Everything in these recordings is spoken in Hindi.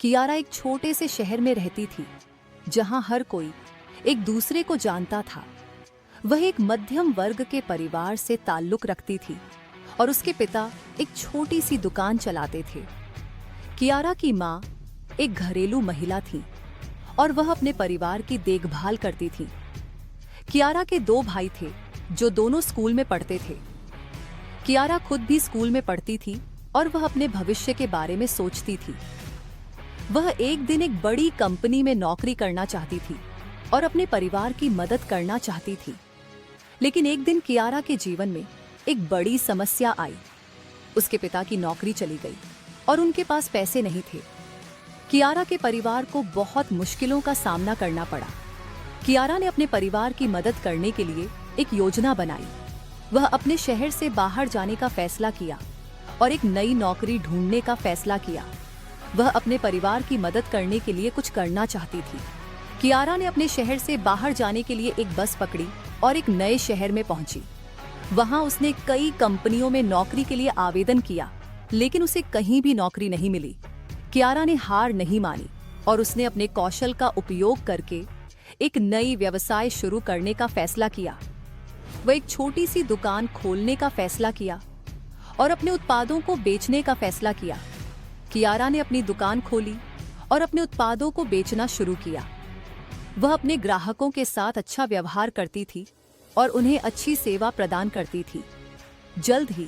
कियारा एक छोटे से शहर में रहती थी जहां हर कोई एक दूसरे को जानता था। वह एक मध्यम वर्ग के परिवार से ताल्लुक रखती थी और उसके पिता एक छोटी सी दुकान चलाते थे। कियारा की माँ एक घरेलू महिला थी और वह अपने परिवार की देखभाल करती थी। कियारा के दो भाई थे जो दोनों स्कूल में पढ़ते थे। कियारा खुद भी स्कूल में पढ़ती थी और वह अपने भविष्य के बारे में सोचती थी। वह एक दिन एक बड़ी कंपनी में नौकरी करना चाहती थी और अपने परिवार की मदद करना चाहती थी। लेकिन एक दिन कियारा के जीवन में एक बड़ी समस्या आई। उसके पिता की नौकरी चली गई और उनके पास पैसे नहीं थे। कियारा के परिवार को बहुत मुश्किलों का सामना करना पड़ा। कियारा ने अपने परिवार की मदद करने के लिए एक योजना बनाई। वह अपने शहर से बाहर जाने का फैसला किया और एक नई नौकरी ढूंढने का फैसला किया। वह अपने परिवार की मदद करने के लिए कुछ करना चाहती थी। कियारा ने अपने शहर से बाहर जाने के लिए एक बस पकड़ी और एक नए शहर में पहुंची। वहां उसने कई कंपनियों में नौकरी के लिए आवेदन किया, लेकिन उसे कहीं भी नौकरी नहीं मिली। कियारा ने हार नहीं मानी और उसने अपने कौशल का उपयोग करके एक नई व्यवसाय शुरू करने का फैसला किया। वह एक छोटी सी दुकान खोलने का फैसला किया और अपने उत्पादों को बेचने का फैसला किया। कियारा ने अपनी दुकान खोली और अपने उत्पादों को बेचना शुरू किया। वह अपने ग्राहकों के साथ अच्छा व्यवहार करती थी और उन्हें अच्छी सेवा प्रदान करती थी। जल्द ही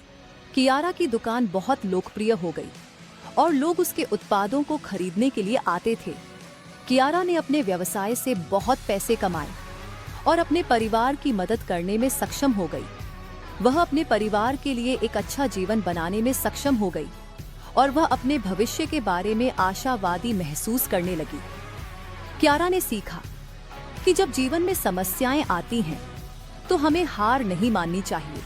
कियारा की दुकान बहुत लोकप्रिय हो गई और लोग उसके उत्पादों को खरीदने के लिए आते थे। कियारा ने अपने व्यवसाय से बहुत पैसे कमाए और अपने परिवार की मदद करने में सक्षम हो गई। वह अपने परिवार के लिए एक अच्छा जीवन बनाने में सक्षम हो गई और वह अपने भविष्य के बारे में आशावादी महसूस करने लगी। कियारा ने सीखा कि जब जीवन में समस्याएं आती हैं तो हमें हार नहीं माननी चाहिए।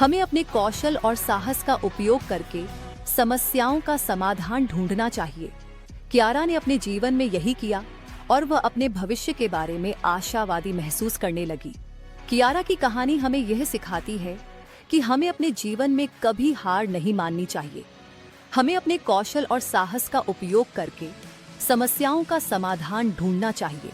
हमें अपने कौशल और साहस का उपयोग करके समस्याओं का समाधान ढूंढना चाहिए। कियारा ने अपने जीवन में यही किया और वह अपने भविष्य के बारे में आशावादी महसूस करने लगी। कियारा की कहानी हमें यह सिखाती है कि हमें अपने जीवन में कभी हार नहीं माननी चाहिए। हमें अपने कौशल और साहस का उपयोग करके समस्याओं का समाधान ढूंढना चाहिए।